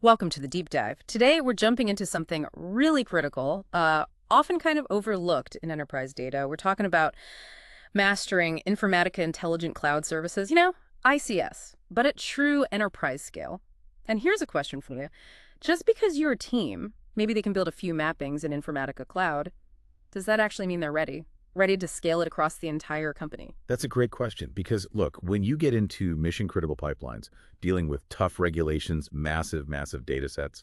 Welcome to the deep dive. Today, we're jumping into something really critical, often kind of overlooked in enterprise data. We're talking about mastering Informatica Intelligent Cloud Services, ICS, but at true enterprise scale. And here's a question for you. Just because you're a team, maybe they can build a few mappings in Informatica Cloud, does that actually mean they're ready? Ready to scale it across the entire company? That's a great question because, look, when you get into mission-critical pipelines, dealing with tough regulations, massive data sets,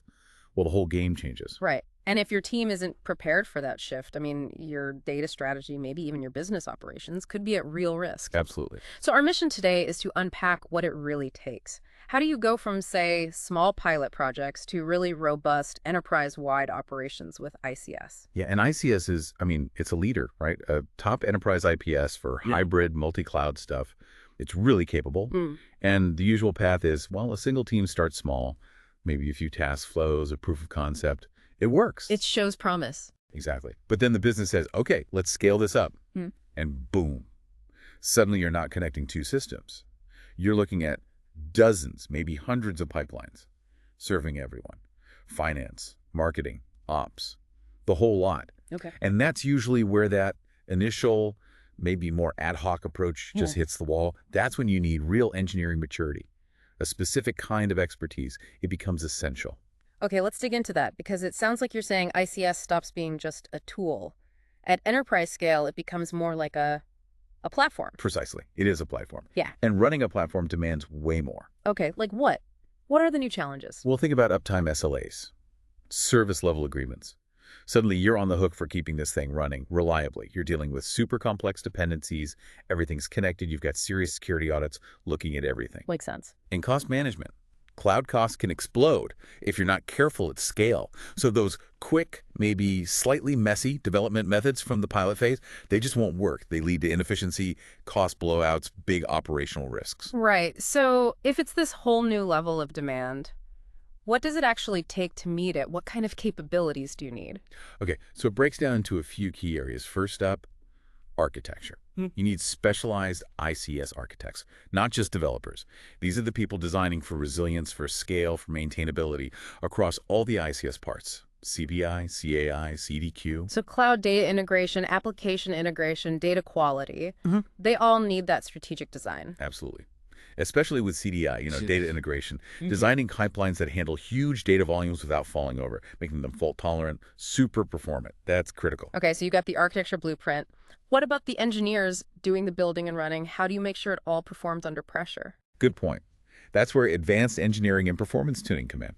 well, the whole game changes. Right. And if your team isn't prepared for that shift, your data strategy, maybe even your business operations, could be at real risk. Absolutely. So our mission today is to unpack what it really takes. How do you go from, say, small pilot projects to really robust enterprise-wide operations with ICS? Yeah, and ICS is, it's a leader, right? A top enterprise IPS for hybrid multi-cloud stuff. It's really capable. And the usual path is, well, a single team starts small, maybe a few task flows, a proof of concept. It works. It shows promise. Exactly. But then the business says, okay, let's scale this up. And boom, suddenly you're not connecting two systems. You're looking at dozens, maybe hundreds of pipelines serving everyone. Finance, marketing, ops, the whole lot. Okay. And that's usually where that initial, maybe more ad hoc approach just hits the wall. That's when you need real engineering maturity, a specific kind of expertise. It becomes essential. Okay, let's dig into that because it sounds like you're saying ICS stops being just a tool. At enterprise scale, it becomes more like a platform. Precisely. It is a platform. Yeah. And running a platform demands way more. Okay, like what? What are the new challenges? Well, think about uptime SLAs, service level agreements. Suddenly, you're on the hook for keeping this thing running reliably. You're dealing with super complex dependencies. Everything's connected. You've got serious security audits looking at everything. Makes sense. In cost management, cloud costs can explode if you're not careful at scale. So those quick, maybe slightly messy development methods from the pilot phase, they just won't work. They lead to inefficiency, cost blowouts, big operational risks. Right. So if it's this whole new level of demand, what does it actually take to meet it? What kind of capabilities do you need? Okay, so it breaks down into a few key areas. First up, architecture. You need specialized ICS architects, not just developers. These are the people designing for resilience, for scale, for maintainability across all the ICS parts. CPI, CAI, CDQ. So cloud data integration, application integration, data quality, they all need that strategic design. Absolutely. Especially with CDI, data integration. Designing pipelines that handle huge data volumes without falling over, making them fault tolerant, super performant. That's critical. Okay, so you got the architecture blueprint. What about the engineers doing the building and running? How do you make sure it all performs under pressure? Good point. That's where advanced engineering and performance tuning come in.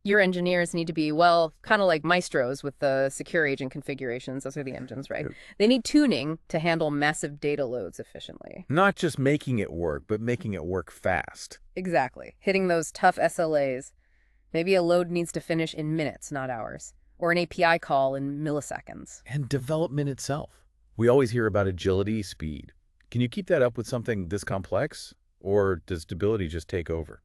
Your engineers need to be, well, kind of like maestros with the secure agent configurations. Those are the engines, right? They need tuning to handle massive data loads efficiently. Not just making it work, but making it work fast. Exactly. Hitting those tough SLAs. Maybe a load needs to finish in minutes, not hours. Or an API call in milliseconds. And development itself. We always hear about agility, speed. Can you keep that up with something this complex? Or does stability just take over?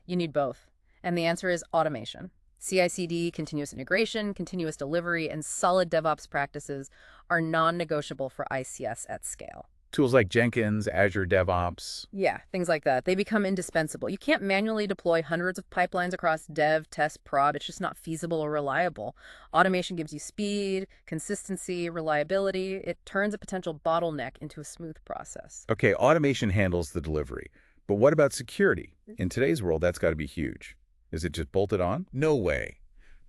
You need both. And the answer is automation. CI/CD, continuous integration, continuous delivery, and solid DevOps practices are non-negotiable for ICS at scale. Tools like Jenkins, Azure DevOps. Yeah, things like that. They become indispensable. You can't manually deploy hundreds of pipelines across dev, test, prod. It's just not feasible or reliable. Automation gives you speed, consistency, reliability. It turns a potential bottleneck into a smooth process. Okay, automation handles the delivery. But what about security? In today's world, that's got to be huge. Is it just bolted on? No way.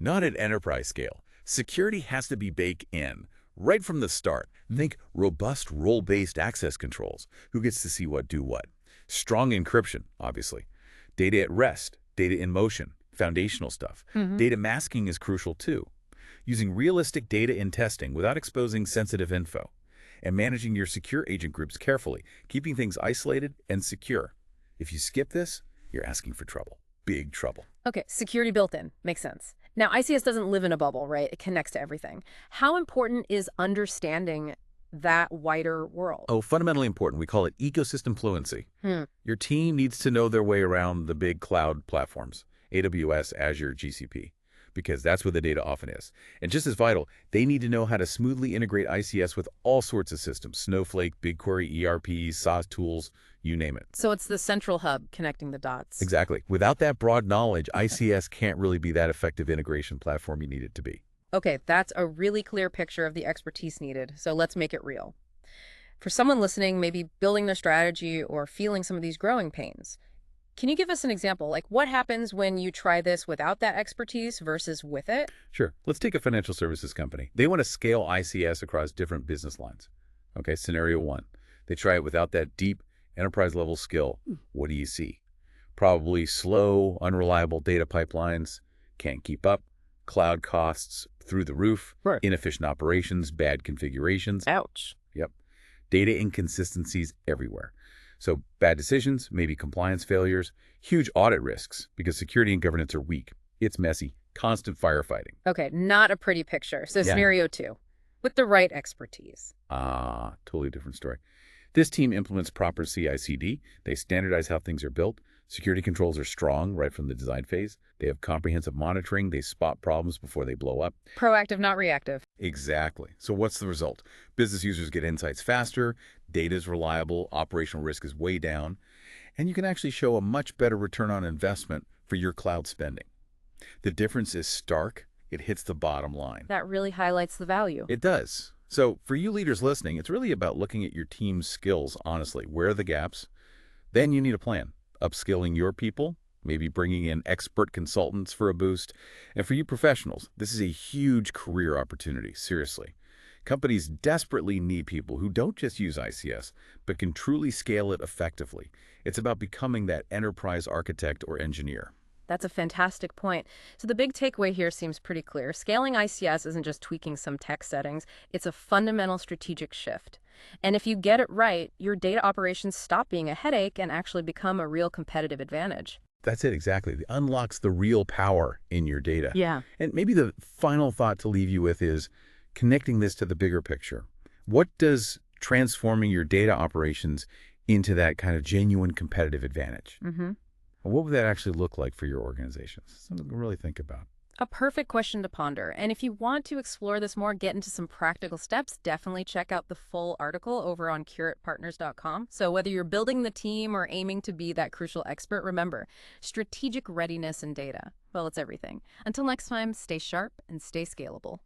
Not at enterprise scale. Security has to be baked in. Right from the start, think robust role-based access controls. Who gets to see what do what? Strong encryption, obviously. Data at rest, data in motion, foundational stuff. Data masking is crucial too. Using realistic data in testing without exposing sensitive info. And managing your secure agent groups carefully, keeping things isolated and secure. If you skip this, you're asking for trouble. Big trouble. Okay, security built in. Makes sense. Now, ICS doesn't live in a bubble, right? It connects to everything. How important is understanding that wider world? Oh, fundamentally important. We call it ecosystem fluency. Your team needs to know their way around the big cloud platforms, AWS, Azure, GCP. because that's where the data often is. And just as vital, they need to know how to smoothly integrate ICS with all sorts of systems: Snowflake, BigQuery, ERPs, SaaS tools, you name it. So it's the central hub connecting the dots. Exactly. Without that broad knowledge, ICS can't really be that effective integration platform you need it to be. Okay, that's a really clear picture of the expertise needed, so let's make it real. For someone listening, maybe building their strategy or feeling some of these growing pains, can you give us an example? Like what happens when you try this without that expertise versus with it? Sure. Let's take a financial services company. They want to scale ICS across different business lines. Okay, scenario one. They try it without that deep enterprise-level skill. What do you see? Probably slow, unreliable data pipelines, can't keep up, cloud costs through the roof, Right. inefficient operations, bad configurations. Ouch. Yep. Data inconsistencies everywhere. So bad decisions, maybe compliance failures, huge audit risks because security and governance are weak. It's messy, constant firefighting. Okay, not a pretty picture. So Yeah. scenario two, with the right expertise. Totally different story. This team implements proper CI/CD. They standardize how things are built. Security controls are strong right from the design phase. They have comprehensive monitoring. They spot problems before they blow up. Proactive, not reactive. Exactly. So what's the result? Business users get insights faster, data is reliable, operational risk is way down, and you can actually show a much better return on investment for your cloud spending. The difference is stark. It hits the bottom line. That really highlights the value. It does. So for you leaders listening, it's really about looking at your team's skills honestly. Where are the gaps? Then you need a plan. Upskilling your people, maybe bringing in expert consultants for a boost. And for you professionals, this is a huge career opportunity, seriously. Companies desperately need people who don't just use ICS, but can truly scale it effectively. It's about becoming that enterprise architect or engineer. That's a fantastic point. So the big takeaway here seems pretty clear. Scaling ICS isn't just tweaking some tech settings. It's a fundamental strategic shift. And if you get it right, your data operations stop being a headache and actually become a real competitive advantage. That's it, exactly. It unlocks the real power in your data. Yeah. And maybe the final thought to leave you with is connecting this to the bigger picture. What does transforming your data operations into that kind of genuine competitive advantage? Mm-hmm. What would that actually look like for your organizations? Something to really think about. A perfect question to ponder. And if you want to explore this more, get into some practical steps, definitely check out the full article over on curatepartners.com. So whether you're building the team or aiming to be that crucial expert, remember, strategic readiness and data, well, it's everything. Until next time, stay sharp and stay scalable.